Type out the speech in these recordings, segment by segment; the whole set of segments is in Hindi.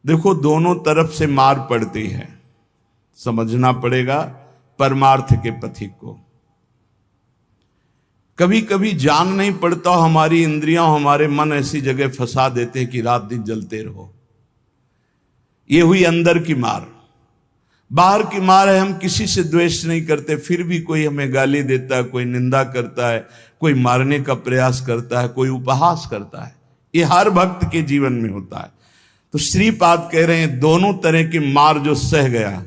देखो, दोनों तरफ से मार पड़ती है, समझना पड़ेगा परमार्थ के पथिक को। कभी कभी जान नहीं पड़ता, हमारी इंद्रियां हमारे मन ऐसी जगह फंसा देते हैं कि रात दिन जलते रहो। ये हुई अंदर की मार। बाहर की मार है, हम किसी से द्वेष नहीं करते, फिर भी कोई हमें गाली देता है, कोई निंदा करता है, कोई मारने का प्रयास करता है, कोई उपहास करता है। ये हर भक्त के जीवन में होता है। तो श्रीपाद कह रहे हैं, दोनों तरह की मार जो सह गया,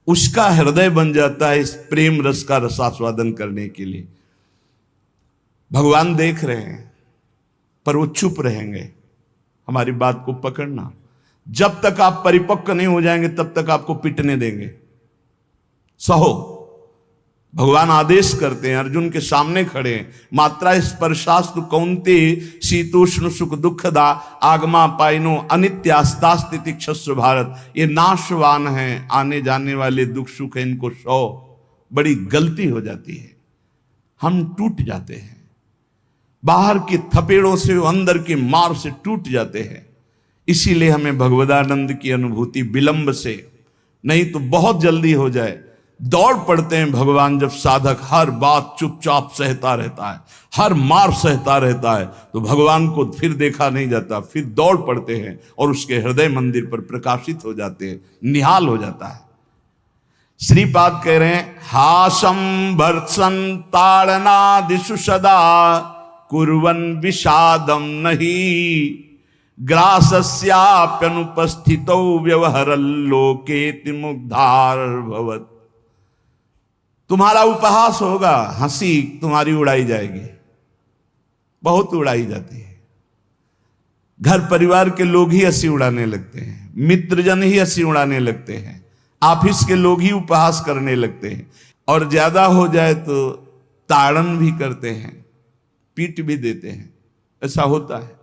उसका हृदय बन जाता है इस प्रेम रस का रसास्वादन करने के लिए। भगवान देख रहे हैं, पर वो चुप रहेंगे। हमारी बात को पकड़ना, जब तक आप परिपक्व नहीं हो जाएंगे तब तक आपको पिटने देंगे। सहो। भगवान आदेश करते हैं, अर्जुन के सामने खड़े हैं, मात्रा स्पर्शास्तु कौन्ते शीतोष्ण सुख दुखदा आगमा पाइनो अनित्यास्तास्ति क्षस्व भारत। ये नाशवान हैं, आने जाने वाले दुख सुख है, इनको सो। बड़ी गलती हो जाती है, हम टूट जाते हैं, बाहर की थपेड़ों से, अंदर की मार से टूट जाते हैं। इसीलिए हमें भगवदानंद की अनुभूति विलंब से, नहीं तो बहुत जल्दी हो जाए। दौड़ पड़ते हैं भगवान जब साधक हर बात चुपचाप सहता रहता है, हर मार सहता रहता है, तो भगवान को फिर देखा नहीं जाता, फिर दौड़ पड़ते हैं और उसके हृदय मंदिर पर प्रकाशित हो जाते हैं, निहाल हो जाता है। श्रीपाद कह रहे हैं, हासम भर्त्सन ताड़नादिषु सदा कुर्वन् विषादम नहीं ग्रासस्याप्यनुपस्थितौ व्यवहरल्लोकेति मुग्धार भवत्। तुम्हारा उपहास होगा, हंसी तुम्हारी उड़ाई जाएगी, बहुत उड़ाई जाती है। घर परिवार के लोग ही हंसी उड़ाने लगते हैं, मित्रजन ही हंसी उड़ाने लगते हैं, ऑफिस के लोग ही उपहास करने लगते हैं, और ज्यादा हो जाए तो ताड़न भी करते हैं, पीट भी देते हैं। ऐसा होता है,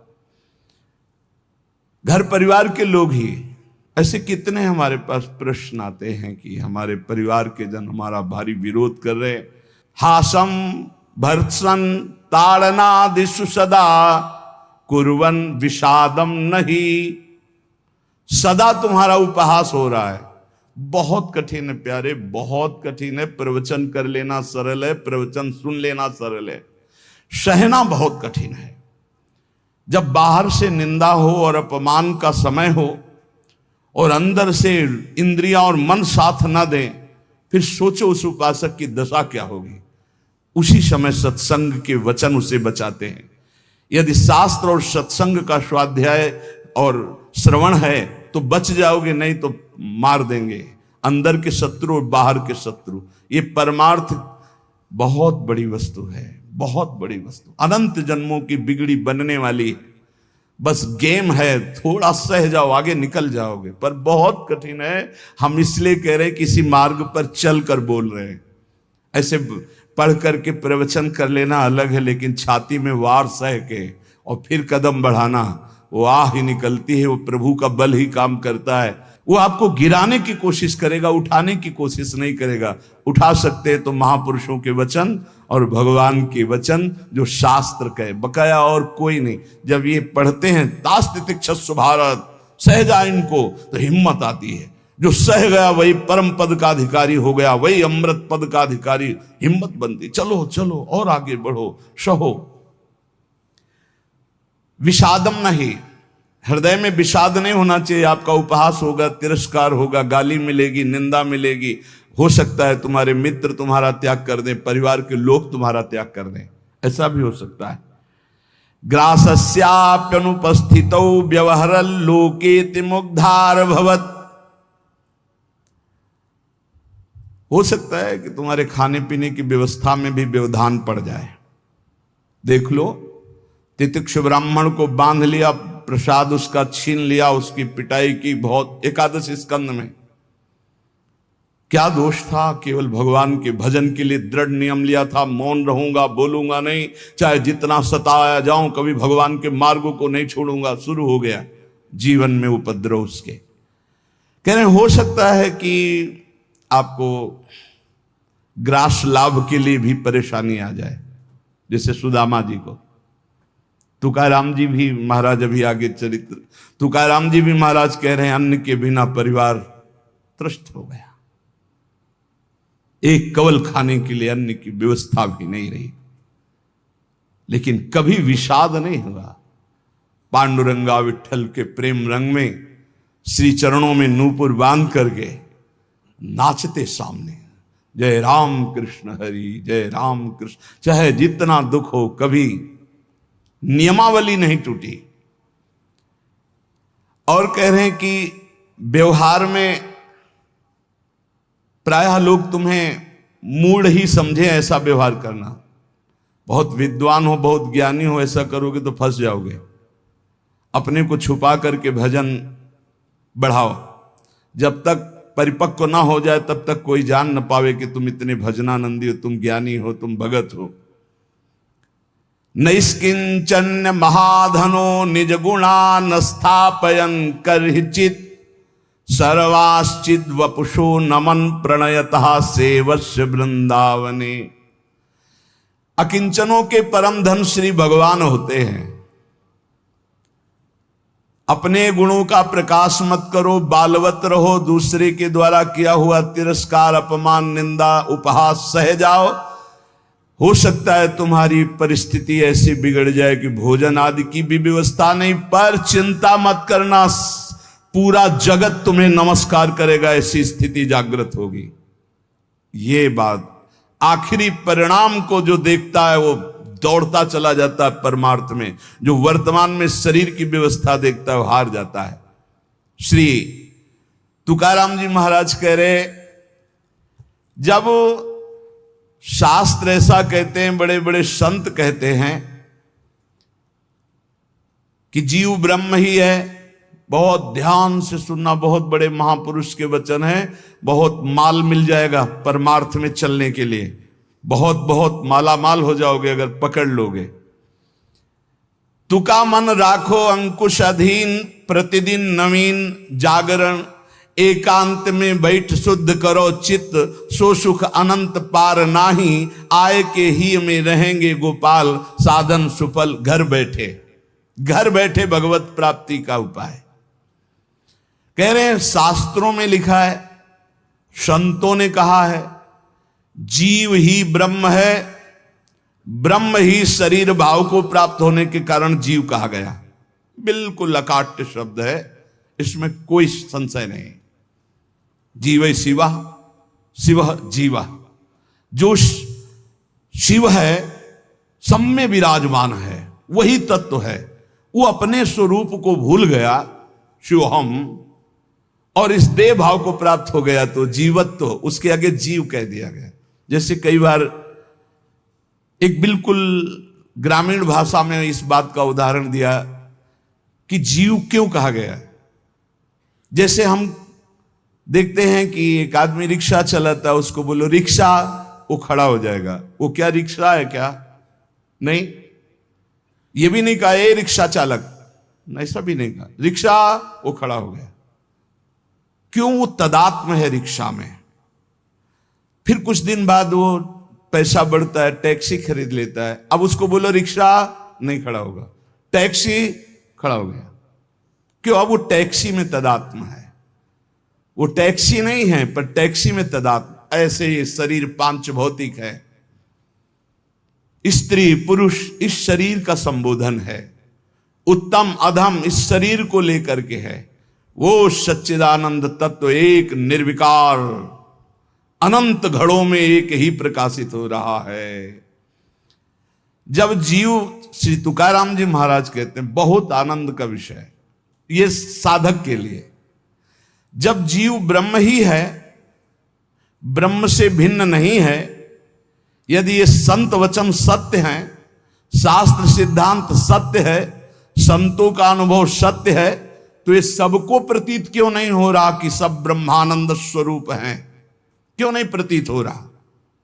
घर परिवार के लोग ही। ऐसे कितने हमारे पास प्रश्न आते हैं कि हमारे परिवार के जन हमारा भारी विरोध कर रहे। हासम भर्त्सन ताड़नादिषु सदा कुर्वन् विषादम नहीं। सदा तुम्हारा उपहास हो रहा है, बहुत कठिन है प्यारे, बहुत कठिन है। प्रवचन कर लेना सरल है, प्रवचन सुन लेना सरल है, सहना बहुत कठिन है। जब बाहर से निंदा हो और अपमान का समय हो और अंदर से इंद्रियां और मन साथ ना दें, फिर सोचो उस उपासक की दशा क्या होगी। उसी समय सत्संग के वचन उसे बचाते हैं। यदि शास्त्र और सत्संग का स्वाध्याय और श्रवण है तो बच जाओगे, नहीं तो मार देंगे अंदर के शत्रु और बाहर के शत्रु। ये परमार्थ बहुत बड़ी वस्तु है, बहुत बड़ी वस्तु, अनंत जन्मों की बिगड़ी बनने वाली है। बस गेम है, थोड़ा सह जाओ, आगे निकल जाओगे, पर बहुत कठिन है। हम इसलिए कह रहे हैं किसी मार्ग पर चल कर बोल रहे हैं। ऐसे पढ़ करके प्रवचन कर लेना अलग है, लेकिन छाती में वार सह के और फिर कदम बढ़ाना, वो आह ही निकलती है। वो प्रभु का बल ही काम करता है। वो आपको गिराने की कोशिश करेगा, उठाने की कोशिश नहीं करेगा। उठा सकते हैं तो महापुरुषों के वचन और भगवान के वचन जो शास्त्र कहे, बकाया और कोई नहीं। जब ये पढ़ते हैं तास्तितिक्षस्व भारत, सह जा इनको, तो हिम्मत आती है। जो सह गया वही परम पद का अधिकारी हो गया, वही अमृत पद का अधिकारी। हिम्मत बनती, चलो चलो और आगे बढ़ो, सहो। विषादम नहीं, हृदय में विषाद नहीं होना चाहिए। आपका उपहास होगा, तिरस्कार होगा, गाली मिलेगी, निंदा मिलेगी। हो सकता है तुम्हारे मित्र तुम्हारा त्याग कर दें, परिवार के लोग तुम्हारा त्याग कर दें, ऐसा भी हो सकता है। ग्रासस्याप्यनुपस्थितौ व्यवहरल्लोकेति मुग्धार भवत्। हो सकता है कि तुम्हारे खाने पीने की व्यवस्था में भी व्यवधान पड़ जाए। देख लो, तितिक्षु ब्राह्मण को बांध लिया, प्रसाद उसका छीन लिया, उसकी पिटाई की बहुत। एकादश स्कंद में क्या दोष था? केवल भगवान के भजन के लिए दृढ़ नियम लिया था, मौन रहूंगा, बोलूंगा नहीं, चाहे जितना सताया जाऊं, कभी भगवान के मार्गों को नहीं छोड़ूंगा। शुरू हो गया जीवन में उपद्रव उसके। कह रहे हो सकता है कि आपको ग्रास लाभ के लिए भी परेशानी आ जाए, जैसे सुदामा जी को। तुकाराम जी भी महाराज अभी आगे चरित्र, तुकाराम जी भी महाराज कह रहे हैं अन्न के बिना परिवार त्रस्त हो गया, एक कवल खाने के लिए अन्न की व्यवस्था भी नहीं रही। लेकिन कभी विषाद नहीं हुआ। पांडुरंगा विठल के प्रेम रंग में श्री चरणों में नूपुर बांध करके नाचते सामने, जय राम कृष्ण हरि, जय राम कृष्ण। चाहे जितना दुख हो, कभी नियमावली नहीं टूटी। और कह रहे हैं कि व्यवहार में प्रायः लोग तुम्हें मूढ़ ही समझे ऐसा व्यवहार करना। बहुत विद्वान हो, बहुत ज्ञानी हो, ऐसा करोगे तो फंस जाओगे। अपने को छुपा करके भजन बढ़ाओ, जब तक परिपक्व ना हो जाए तब तक कोई जान न पावे कि तुम इतने भजनानंदी हो, तुम ज्ञानी हो, तुम भगत हो। नैष्किंचन्य महाधनो निज गुणान स्थापयन करहिचित सर्वाश्चिद वपुषो नमन प्रणयतः सेवस्य वृंदावने। अकिंचनों के परम धन श्री भगवान होते हैं। अपने गुणों का प्रकाश मत करो, बालवत रहो, दूसरे के द्वारा किया हुआ तिरस्कार, अपमान, निंदा, उपहास सह जाओ। हो सकता है तुम्हारी परिस्थिति ऐसी बिगड़ जाए कि भोजन आदि की भी व्यवस्था नहीं, पर चिंता मत करना, पूरा जगत तुम्हें नमस्कार करेगा, ऐसी स्थिति जागृत होगी। ये बात आखिरी परिणाम को जो देखता है वो दौड़ता चला जाता है परमार्थ में, जो वर्तमान में शरीर की व्यवस्था देखता है वो हार जाता है। श्री तुकाराम जी महाराज कह रहे, जब शास्त्र ऐसा कहते हैं, बड़े बड़े संत कहते हैं कि जीव ब्रह्म ही है, बहुत ध्यान से सुनना, बहुत बड़े महापुरुष के वचन हैं, बहुत माल मिल जाएगा परमार्थ में चलने के लिए, बहुत बहुत माला माल हो जाओगे अगर पकड़ लोगे। तुका मन राखो अंकुश अधीन, प्रतिदिन नवीन जागरण, एकांत में बैठ शुद्ध करो चित्त, सो सुख अनंत पार नाही, आय के ही में रहेंगे गोपाल, साधन सुफल घर बैठे। घर बैठे भगवत प्राप्ति का उपाय कह रहे हैं। शास्त्रों में लिखा है, संतों ने कहा है, जीव ही ब्रह्म है, ब्रह्म ही शरीर भाव को प्राप्त होने के कारण जीव कहा गया। बिल्कुल अकाट्य शब्द है, इसमें कोई संशय नहीं। जीव शिवा, शिव जीवा, जो शिव है सब में विराजमान है, वही तत्व है। वो अपने स्वरूप को भूल गया, शिवहम, और इस देह भाव को प्राप्त हो गया तो जीवत्व तो उसके आगे जीव कह दिया गया। जैसे कई बार एक बिल्कुल ग्रामीण भाषा में इस बात का उदाहरण दिया कि जीव क्यों कहा गया। जैसे हम देखते हैं कि एक आदमी रिक्शा चलाता है, उसको बोलो रिक्शा, वो खड़ा हो जाएगा। वो क्या रिक्शा है क्या? नहीं। ये भी नहीं कहा ए रिक्शा चालक, ऐसा भी नहीं कहा, रिक्शा, वो खड़ा हो गया। क्यों? वो तदात्म है रिक्शा में। फिर कुछ दिन बाद वो पैसा बढ़ता है, टैक्सी खरीद लेता है, अब उसको बोलो रिक्शा, नहीं खड़ा होगा, टैक्सी, खड़ा हो गया। क्यों? अब वो टैक्सी में तदात्म है। वो टैक्सी नहीं है पर टैक्सी में तदात्म। ऐसे ये शरीर पांच भौतिक है, स्त्री पुरुष इस शरीर का संबोधन है, उत्तम अधम इस शरीर को लेकर के है। वो सच्चिदानंद तत्व एक निर्विकार अनंत घड़ों में एक ही प्रकाशित हो रहा है। जब जीव, श्री तुकाराम जी महाराज कहते हैं, बहुत आनंद का विषय है ये साधक के लिए, जब जीव ब्रह्म ही है, ब्रह्म से भिन्न नहीं है, यदि ये संत वचन सत्य हैं, शास्त्र सिद्धांत सत्य है, संतों का अनुभव सत्य है, तो ये सबको प्रतीत क्यों नहीं हो रहा कि सब ब्रह्मानंद स्वरूप हैं? क्यों नहीं प्रतीत हो रहा?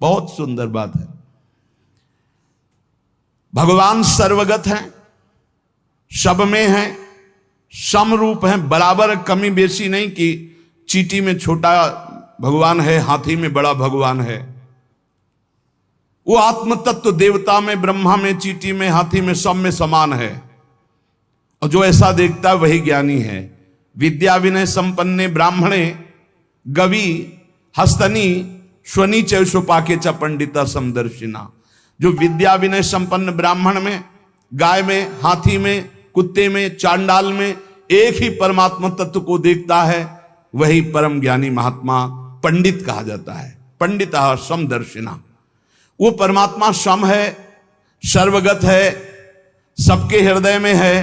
बहुत सुंदर बात है। भगवान सर्वगत हैं, सब में हैं, समरूप हैं, बराबर, कमी बेसी नहीं कि चींटी में छोटा भगवान है, हाथी में बड़ा भगवान है। वो आत्म तत्व देवता में, ब्रह्मा में, चींटी में, हाथी में, सब में समान है। और जो ऐसा देखता है वही ज्ञानी है। विद्या विनय संपन्ने ब्राह्मणे गवि हस्तनी स्वनी चौपाके च पंडिता समदर्शिना। जो विद्या विनय संपन्न ब्राह्मण में, गाय में, हाथी में, कुत्ते में, चांडाल में एक ही परमात्मा तत्व को देखता है, वही परम ज्ञानी महात्मा पंडित कहा जाता है। पंडिता समदर्शिना। वो परमात्मा सम है, सर्वगत है, सबके हृदय में है,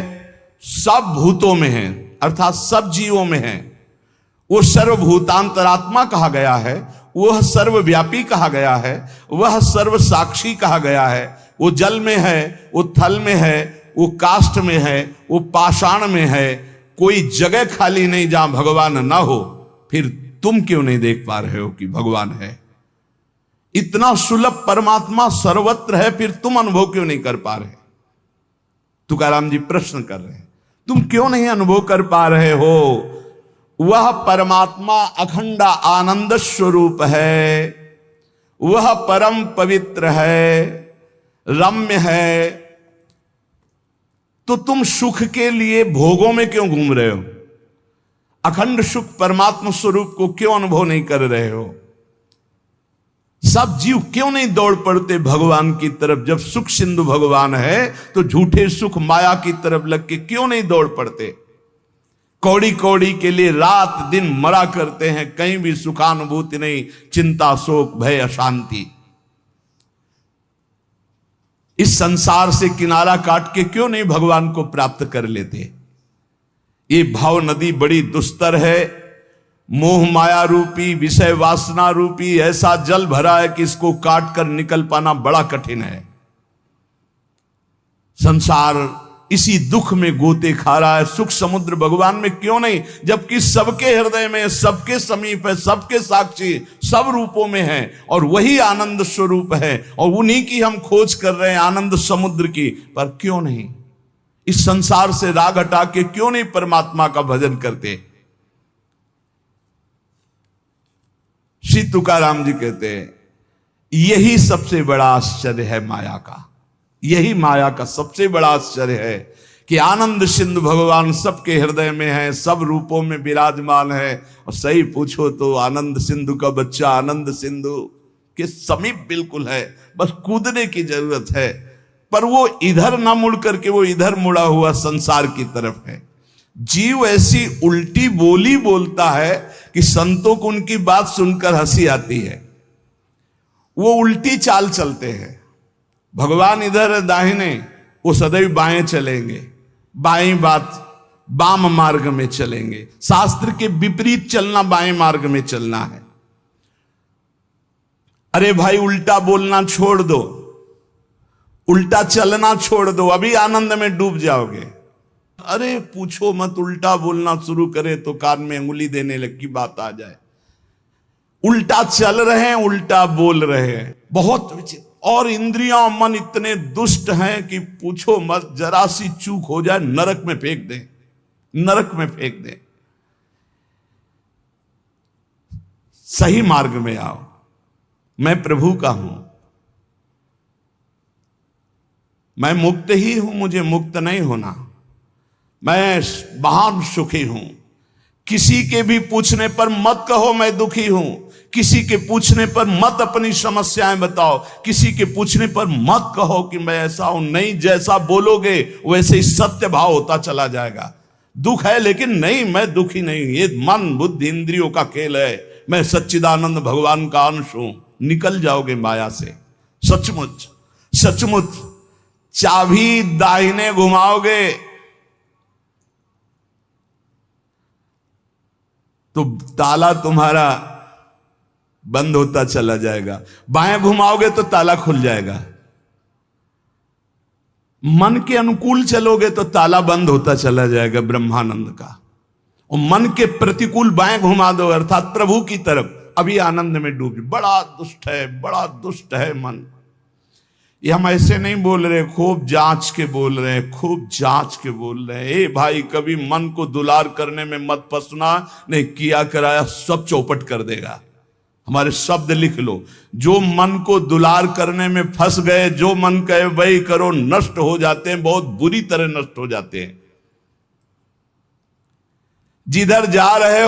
सब भूतों में है, अर्थात सब जीवों में है। वो सर्वभूतांतरात्मा कहा गया है, वह सर्वव्यापी कहा गया है, वह सर्व साक्षी कहा गया है। वो जल में है, वो थल में है, वो काष्ठ में है, वो पाषाण में है। कोई जगह खाली नहीं जहां भगवान ना हो। फिर तुम क्यों नहीं देख पा रहे हो कि भगवान है? इतना सुलभ परमात्मा सर्वत्र है, फिर तुम अनुभव क्यों नहीं कर पा रहे? तुकाराम जी प्रश्न कर रहे हैं, तुम क्यों नहीं अनुभव कर पा रहे हो? वह परमात्मा अखंड आनंद स्वरूप है, वह परम पवित्र है, रम्य है। तो तुम सुख के लिए भोगों में क्यों घूम रहे हो? अखंड सुख परमात्मा स्वरूप को क्यों अनुभव नहीं कर रहे हो? सब जीव क्यों नहीं दौड़ पड़ते भगवान की तरफ? जब सुख सिंधु भगवान है तो झूठे सुख माया की तरफ लग के क्यों नहीं दौड़ पड़ते? कौड़ी कौड़ी के लिए रात दिन मरा करते हैं, कहीं भी सुखानुभूति नहीं, चिंता शोक भय अशांति। इस संसार से किनारा काट के क्यों नहीं भगवान को प्राप्त कर लेते? ये भाव नदी बड़ी दुस्तर है। मोह माया रूपी, विषय वासना रूपी ऐसा जल भरा है कि इसको काट कर निकल पाना बड़ा कठिन है। संसार इसी दुख में गोते खा रहा है। सुख समुद्र भगवान में क्यों नहीं? जबकि सबके हृदय में, सबके समीप है, सबके साक्षी, सब रूपों में है, और वही आनंद स्वरूप है, और उन्हीं की हम खोज कर रहे हैं, आनंद समुद्र की। पर क्यों नहीं इस संसार से राग हटा के क्यों नहीं परमात्मा का भजन करते? श्री तुकाराम जी कहते हैं, यही सबसे बड़ा आश्चर्य है माया का। यही माया का सबसे बड़ा आश्चर्य है कि आनंद सिंधु भगवान सबके हृदय में है, सब रूपों में विराजमान है। और सही पूछो तो आनंद सिंधु का बच्चा आनंद सिंधु के समीप बिल्कुल है, बस कूदने की जरूरत है। पर वो इधर ना मुड़ करके वो इधर मुड़ा हुआ संसार की तरफ है। जीव ऐसी उल्टी बोली बोलता है कि संतों को उनकी बात सुनकर हंसी आती है। वो उल्टी चाल चलते हैं। भगवान इधर दाहिने, वो सदैव बाएं चलेंगे, बाएं बात वाम मार्ग में चलेंगे। शास्त्र के विपरीत चलना बाएं मार्ग में चलना है। अरे भाई उल्टा बोलना छोड़ दो, उल्टा चलना छोड़ दो, अभी आनंद में डूब जाओगे। अरे पूछो मत, उल्टा बोलना शुरू करे तो कान में अंगुली देने लग की बात आ जाए। उल्टा चल रहे हैं, उल्टा बोल रहे हैं, बहुत विचित्र। और इंद्रियां मन इतने दुष्ट हैं कि पूछो मत, जरा सी चूक हो जाए नरक में फेंक दे, नरक में फेंक दे। सही मार्ग में आओ। मैं प्रभु का हूं, मैं मुक्त ही हूं, मुझे मुक्त नहीं होना। मैं महान सुखी हूं। किसी के भी पूछने पर मत कहो मैं दुखी हूं। किसी के पूछने पर मत अपनी समस्याएं बताओ। किसी के पूछने पर मत कहो कि मैं ऐसा हूं। नहीं, जैसा बोलोगे वैसे ही सत्य भाव होता चला जाएगा। दुख है लेकिन नहीं, मैं दुखी नहीं, ये मन बुद्धि इंद्रियों का खेल है, मैं सच्चिदानंद भगवान का अंश हूं। निकल जाओगे माया से। सचमुच सचमुच चाबी दाहिने घुमाओगे तो ताला तुम्हारा बंद होता चला जाएगा, बाएं घुमाओगे तो ताला खुल जाएगा। मन के अनुकूल चलोगे तो ताला बंद होता चला जाएगा ब्रह्मानंद का। और मन के प्रतिकूल बाएं घुमा दो अर्थात प्रभु की तरफ, अभी आनंद में डूब। बड़ा दुष्ट है, बड़ा दुष्ट है मन। ये हम ऐसे नहीं बोल रहे, खूब जांच के बोल रहे हैं, खूब जांच के बोल रहे हैं। ए भाई, कभी मन को दुलार करने में मत फंसना, नहीं किया कराया सब चौपट कर देगा। हमारे शब्द लिख लो, जो मन को दुलार करने में फंस गए, जो मन कहे वही करो, नष्ट हो जाते हैं, बहुत बुरी तरह नष्ट हो जाते हैं। जिधर जा रहे